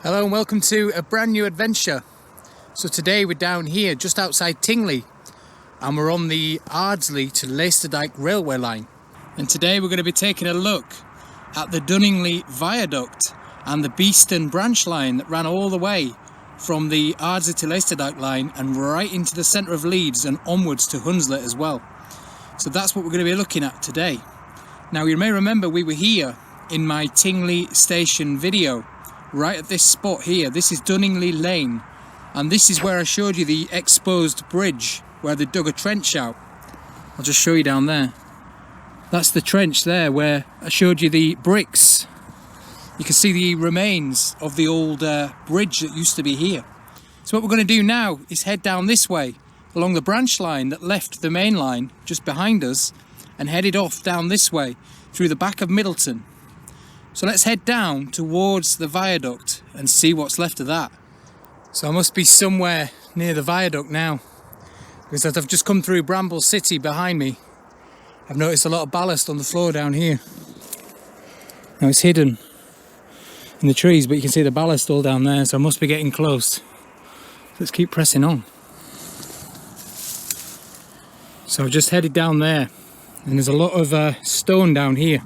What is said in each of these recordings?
Hello and welcome to a brand new adventure. So today we're down here just outside Tingley and we're on the Ardsley to Leicesterdijk railway line. And today we're going to be taking a look at the Dunningley Viaduct and the Beeston branch line that ran all the way from the Ardsley to Leicesterdijk line and right into the centre of Leeds and onwards to Hunslet as well. So that's what we're going to be looking at today. Now you may remember we were here in my Tingley Station video, right at this spot here. This is Dunningley Lane, and this is where I showed you the exposed bridge where they dug a trench out. I'll just show you down there. That's the trench there where I showed you the bricks. You can see the remains of the old bridge that used to be here. So what we're going to do now is head down this way along the branch line that left the main line just behind us and headed off down this way through the back of Middleton. So let's head down towards the viaduct and see what's left of that. So I must be somewhere near the viaduct now, because as I've just come through Bramble City behind me, I've noticed a lot of ballast on the floor down here. Now it's hidden in the trees, but you can see the ballast all down there, so I must be getting close. Let's keep pressing on. So I've just headed down there, and there's a lot of stone down here.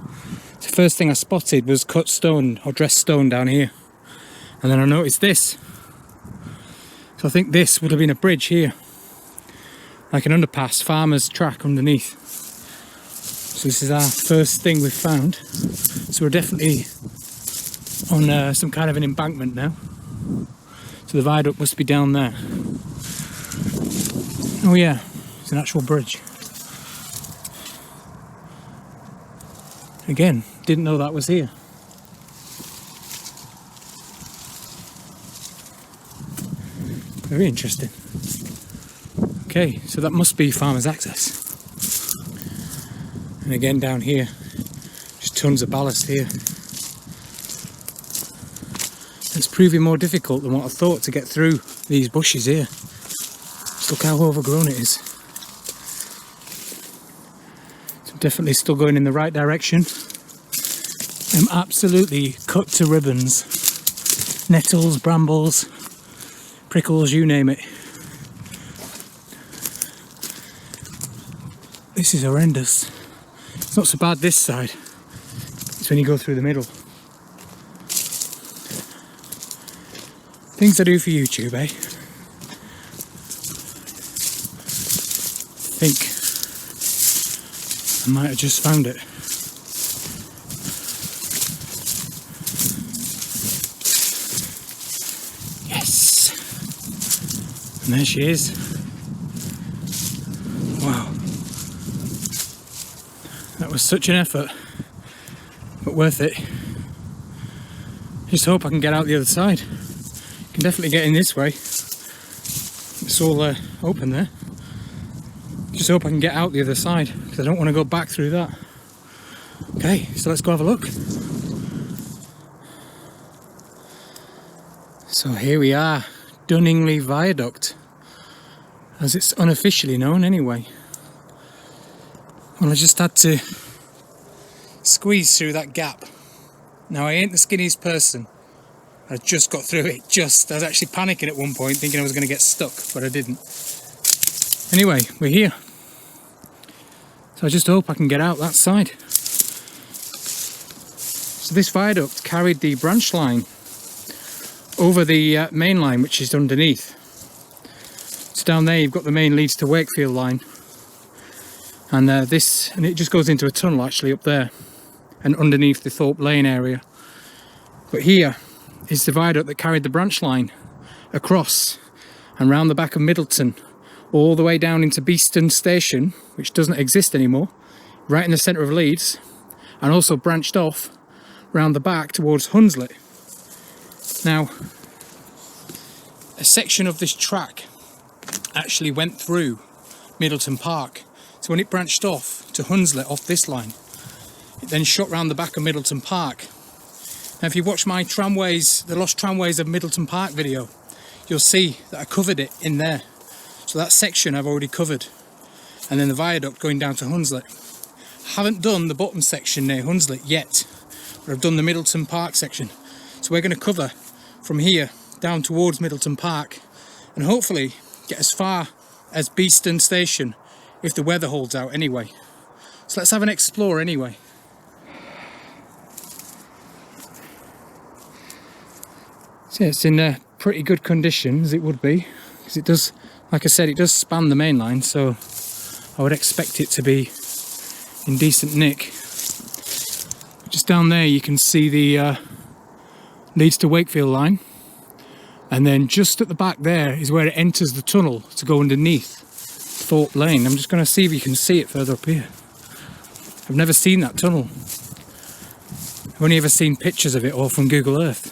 The first thing I spotted was cut stone or dressed stone down here, and then I noticed this. So I think this would have been a bridge here, like an underpass, farmer's track underneath. So this is our first thing we've found. So we're definitely on some kind of an embankment now. So the viaduct must be down there. Oh yeah, it's an actual bridge. Again, didn't know that was here. Very interesting. Okay, so that must be farmer's access. And again down here, just tons of ballast here. It's proving more difficult than what I thought to get through these bushes here. Just look how overgrown it is. So definitely still going in the right direction. I'm absolutely cut to ribbons. Nettles, brambles, prickles, you name it. This is horrendous. It's not so bad this side. It's when you go through the middle. Things I do for YouTube, eh? I think I might have just found it. Yes! And there she is. Wow. That was such an effort, but worth it. Just hope I can get out the other side. Can definitely get in this way. It's all open there. Just hope I can get out the other side, because I don't want to go back through that. Okay, so let's go have a look. So here we are, Dunningley Viaduct, as it's unofficially known anyway. Well, I just had to squeeze through that gap. Now I ain't the skinniest person. I just got through it. I was actually panicking at one point, thinking I was going to get stuck, but I didn't. Anyway, we're here. So I just hope I can get out that side. So this viaduct carried the branch line over the main line, which is underneath. So down there you've got the main Leeds to Wakefield line. And and it just goes into a tunnel actually up there and underneath the Thorpe Lane area. But here is the viaduct that carried the branch line across and round the back of Middleton, all the way down into Beeston Station, which doesn't exist anymore, right in the centre of Leeds, and also branched off round the back towards Hunslet. Now, a section of this track actually went through Middleton Park. So when it branched off to Hunslet off this line, it then shot round the back of Middleton Park. Now if you watch my the Lost Tramways of Middleton Park video, you'll see that I covered it in there. So that section I've already covered. And then the viaduct going down to Hunslet. I haven't done the bottom section near Hunslet yet, but I've done the Middleton Park section. So we're going to cover from here down towards Middleton Park and hopefully get as far as Beeston Station if the weather holds out anyway. So let's have an explore anyway. So it's in pretty good condition, as it would be, because it does, like I said, it does span the main line, so I would expect it to be in decent nick. Just down there you can see the Leeds to Wakefield line, and then just at the back there is where it enters the tunnel to go underneath Thorpe Lane. I'm just going to see if you can see it further up here. I've never seen that tunnel. I've only ever seen pictures of it all from Google Earth.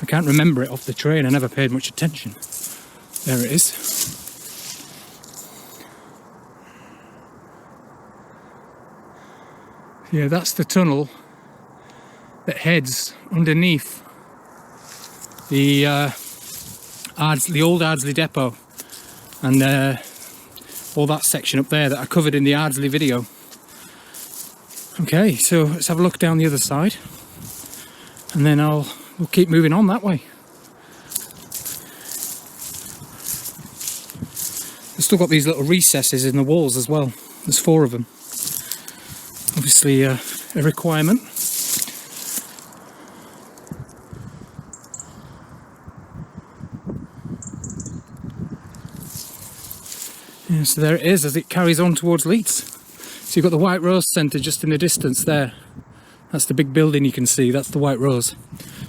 I can't remember it off the train, I never paid much attention. There it is. Yeah, that's the tunnel that heads underneath the old Ardsley depot and all that section up there that I covered in the Ardsley video. Okay, so let's have a look down the other side and then we'll keep moving on that way. I've still got these little recesses in the walls as well. There's 4 of them. Obviously a requirement. Yeah, so there it is as it carries on towards Leeds. So you've got the White Rose Centre just in the distance there. That's the big building you can see, that's the White Rose.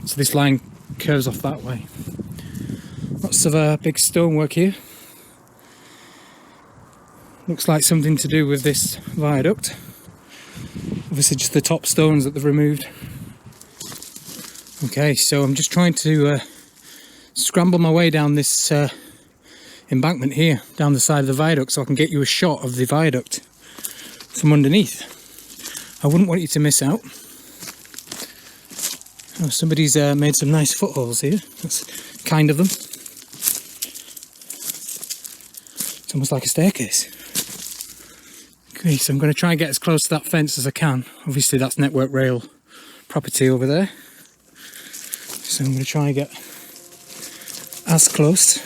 So this line curves off that way. Lots of big stonework here. Looks like something to do with this viaduct. Obviously just the top stones that they've removed. Okay, so I'm just trying to scramble my way down this embankment here, down the side of the viaduct, so I can get you a shot of the viaduct from underneath. I wouldn't want you to miss out. Oh, somebody's made some nice footholds here. That's kind of them. It's almost like a staircase. Okay, so I'm going to try and get as close to that fence as I can. Obviously that's Network Rail property over there. So I'm going to try and get as close.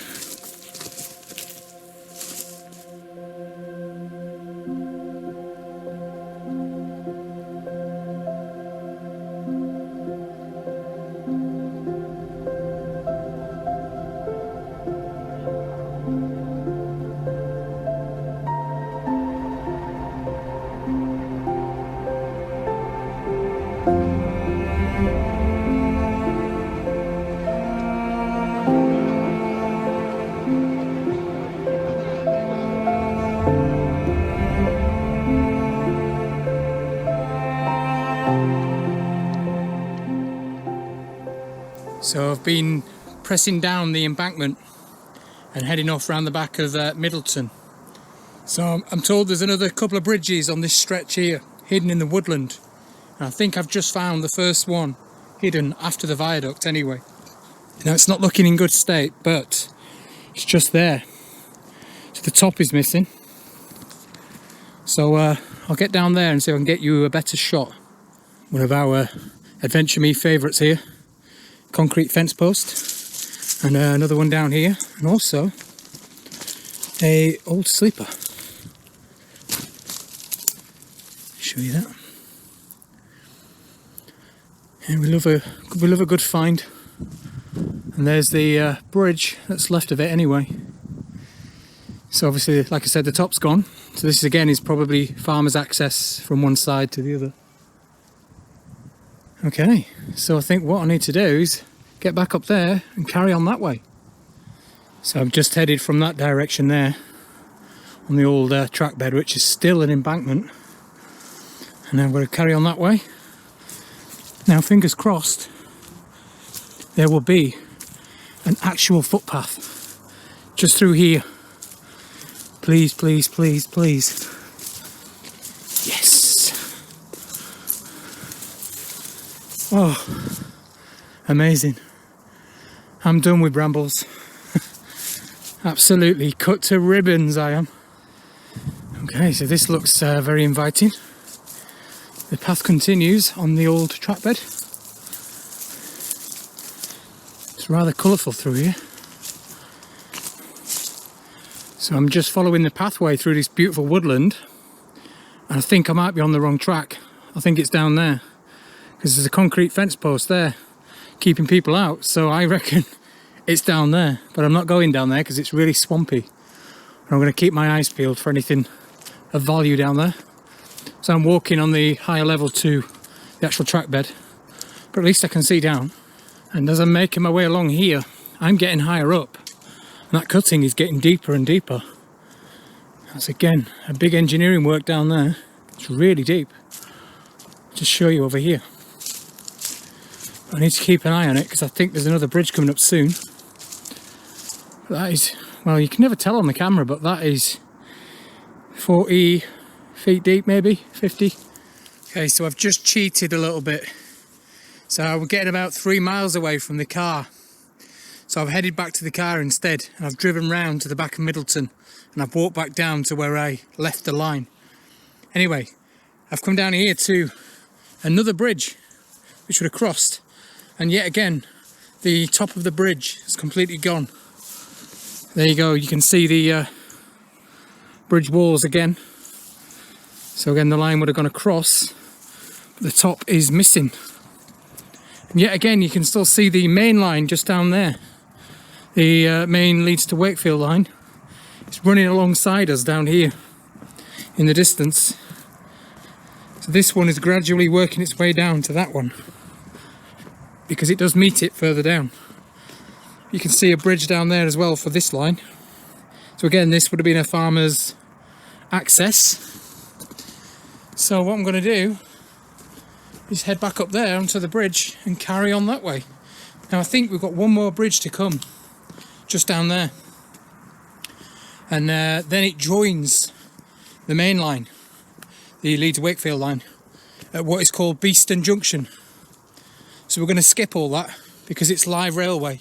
So I've been pressing down the embankment and heading off round the back of Middleton. So I'm told there's another couple of bridges on this stretch here, hidden in the woodland. And I think I've just found the first one hidden after the viaduct anyway. Now it's not looking in good state, but it's just there. So the top is missing. So I'll get down there and see if I can get you a better shot. One of our AdventureMe favourites here. Concrete fence post. And another one down here. And also a old sleeper. Show you that. And we love a good find. And there's the bridge that's left of it anyway. So obviously, like I said, the top's gone. So this again is probably farmers' access from one side to the other. Okay, so I think what I need to do is get back up there and carry on that way. So I've just headed from that direction there on the old track bed, which is still an embankment. And then I'm going to carry on that way. Now, fingers crossed, there will be an actual footpath just through here. Please, please, please, please. Yes. Oh, amazing. I'm done with brambles. Absolutely cut to ribbons I am. Okay, so this looks very inviting. The path continues on the old track bed. It's rather colourful through here. So I'm just following the pathway through this beautiful woodland, and I think I might be on the wrong track. I think it's down there, because there's a concrete fence post there keeping people out, so I reckon it's down there, but I'm not going down there because it's really swampy. And I'm going to keep my eyes peeled for anything of value down there. So I'm walking on the higher level to the actual track bed, but at least I can see down. And as I'm making my way along here, I'm getting higher up, and that cutting is getting deeper and deeper. That's again a big engineering work down there. It's really deep. I'll just show you over here. I need to keep an eye on it because I think there's another bridge coming up soon. That is, well, you can never tell on the camera, but that is 40 feet deep, maybe 50. Okay, so I've just cheated a little bit. So we're getting about 3 miles away from the car. So I've headed back to the car instead, and I've driven round to the back of Middleton, and I've walked back down to where I left the line. Anyway, I've come down here to another bridge which would have crossed, and yet again the top of the bridge is completely gone. There you go, you can see the bridge walls again. So again, the line would have gone across, but the top is missing. And yet again, you can still see the main line just down there. The main Leeds to Wakefield line. It's running alongside us down here in the distance. So this one is gradually working its way down to that one, because it does meet it further down. You can see a bridge down there as well for this line. So again, this would have been a farmer's access. So what I'm going to do is head back up there onto the bridge and carry on that way. Now I think we've got one more bridge to come, just down there. And then it joins the main line, the Leeds Wakefield line, at what is called Beeston Junction. So we're going to skip all that because it's live railway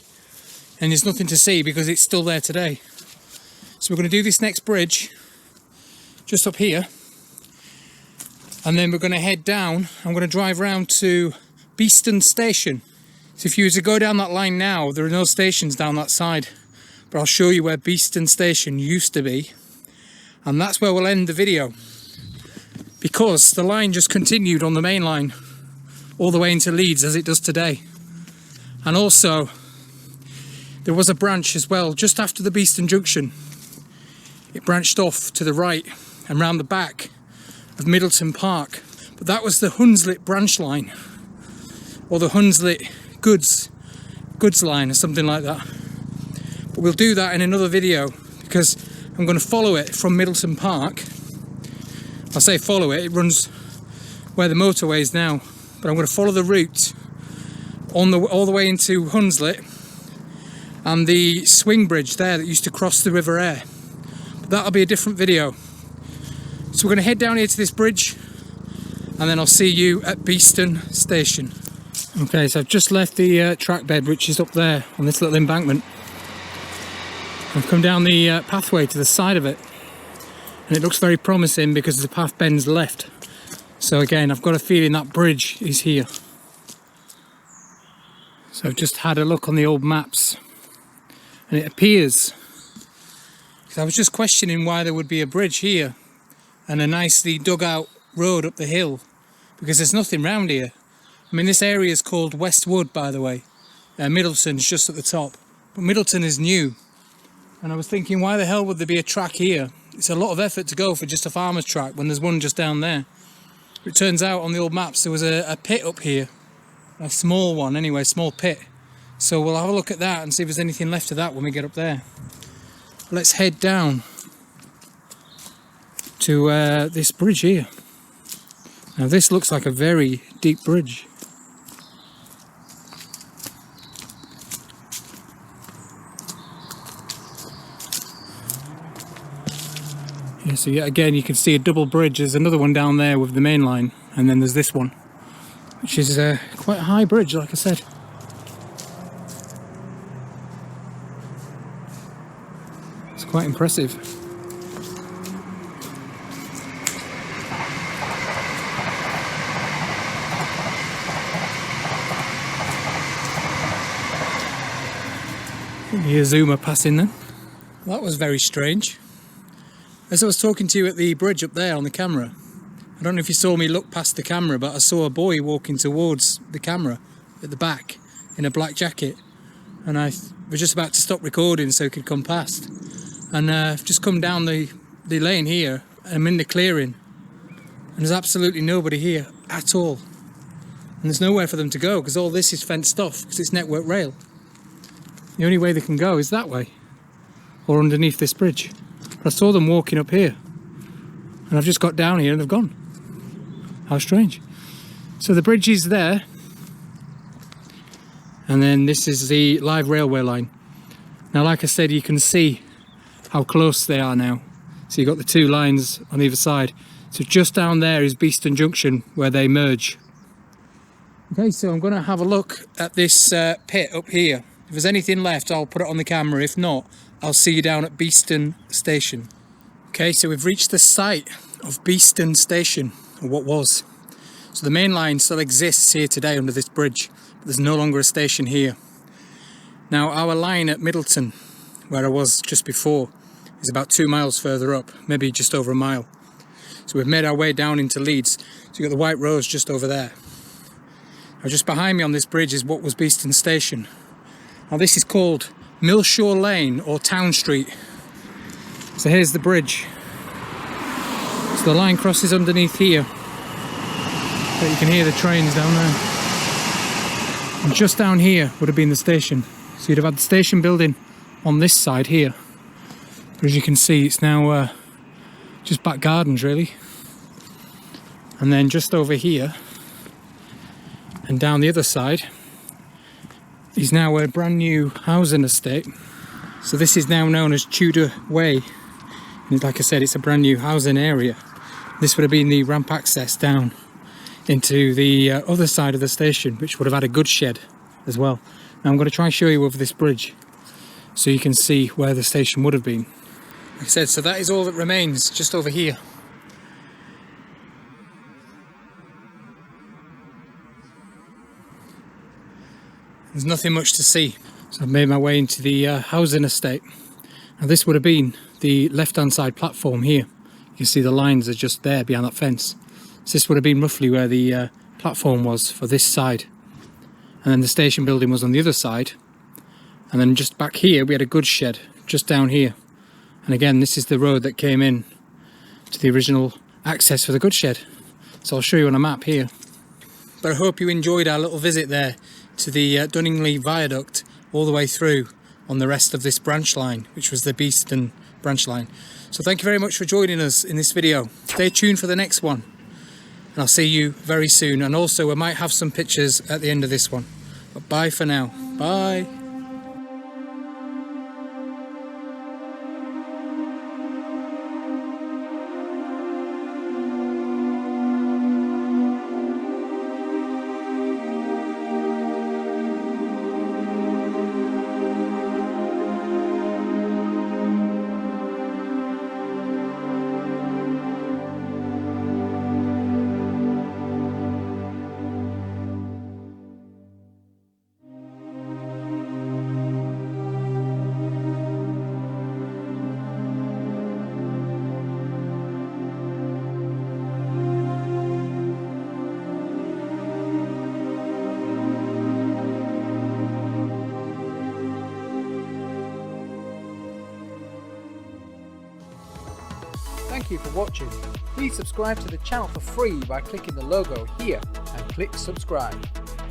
and there's nothing to see because it's still there today. So we're going to do this next bridge just up here, and then we're going to head down. I'm going to drive round to Beeston Station. So if you were to go down that line now, there are no stations down that side, but I'll show you where Beeston Station used to be, and that's where we'll end the video, because the line just continued on the main line all the way into Leeds as it does today. And also there was a branch as well just after the Beeston Junction. It branched off to the right and round the back of Middleton Park, but that was the Hunslet branch line, or the Hunslet goods line, or something like that. But we'll do that in another video, because I'm going to follow it from Middleton Park. I say follow it, it runs where the motorway is now, but I'm going to follow the route all the way into Hunslet and the swing bridge there that used to cross the River Aire. But that'll be a different video. So we're going to head down here to this bridge, and then I'll see you at Beeston Station. Okay, so I've just left the track bed, which is up there on this little embankment. I've come down the pathway to the side of it, and it looks very promising because the path bends left. So again, I've got a feeling that bridge is here. So I've just had a look on the old maps, and it appears, because I was just questioning why there would be a bridge here and a nicely dug out road up the hill, because there's nothing round here. I mean, this area is called Westwood, by the way. Middleton's just at the top, but Middleton is new. And I was thinking, why the hell would there be a track here? It's a lot of effort to go for just a farmer's track when there's one just down there. It turns out on the old maps there was a pit up here, a small one anyway, small pit. So we'll have a look at that and see if there's anything left of that when we get up there. Let's head down to this bridge here. Now this looks like a very deep bridge. Yeah, so yet again you can see a double bridge. There's another one down there with the main line, and then there's this one, which is quite a high bridge, like I said. It's quite impressive. You hear Zoomer passing then. That was very strange. As I was talking to you at the bridge up there on the camera, I don't know if you saw me look past the camera, but I saw a boy walking towards the camera at the back in a black jacket, and I was just about to stop recording so he could come past, and I've just come down the lane here. I'm in the clearing and there's absolutely nobody here at all, and there's nowhere for them to go because all this is fenced off because it's network rail. The only way they can go is that way or underneath this bridge. But I saw them walking up here and I've just got down here and they've gone. How strange. So the bridge is there, and then this is the live railway line. Now, like I said, you can see how close they are now. So you've got the two lines on either side. So just down there is Beeston Junction where they merge. Okay, so I'm going to have a look at this pit up here. If there's anything left, I'll put it on the camera. If not, I'll see you down at Beeston Station. Okay, so we've reached the site of Beeston Station, or what was. So the main line still exists here today under this bridge, but there's no longer a station here. Now, our line at Middleton, where I was just before, is about 2 miles further up, maybe just over a mile. So we've made our way down into Leeds. So you've got the White Rose just over there. Now, just behind me on this bridge is what was Beeston Station. Now, this is called Millshore Lane or Town Street. So here's the bridge. So the line crosses underneath here, but you can hear the trains down there. And just down here would have been the station. So you'd have had the station building on this side here. But as you can see, it's now just back gardens really. And then just over here and down the other side is now a brand new housing estate. So this is now known as TUDOR Way. And like I said, it's a brand new housing area. This would have been the ramp access down into the other side of the station, which would have had a goods shed as well. Now I'm going to try and show you over this bridge so you can see where the station would have been. Like I said, so that is all that remains just over here. There's nothing much to see. So I've made my way into the housing estate. Now this would have been the left-hand side platform here. You can see the lines are just there behind that fence. So this would have been roughly where the platform was for this side. And then the station building was on the other side. And then just back here we had a goods shed just down here. And again, this is the road that came in to the original access for the goods shed. So I'll show you on a map here. But I hope you enjoyed our little visit there to the Dunningley Viaduct all the way through on the rest of this branch line, which was the Beeston branch line. So thank you very much for joining us in this video. Stay tuned for the next one, and I'll see you very soon. And also I might have some pictures at the end of this one. But bye for now. Bye. Thank you for watching. Please subscribe to the channel for free by clicking the logo here and click subscribe.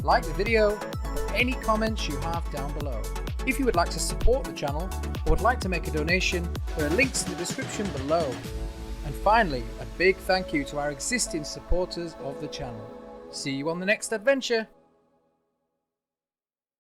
Like the video, put any comments you have down below. If you would like to support the channel or would like to make a donation, there are links in the description below. And finally, a big thank you to our existing supporters of the channel. See you on the next adventure.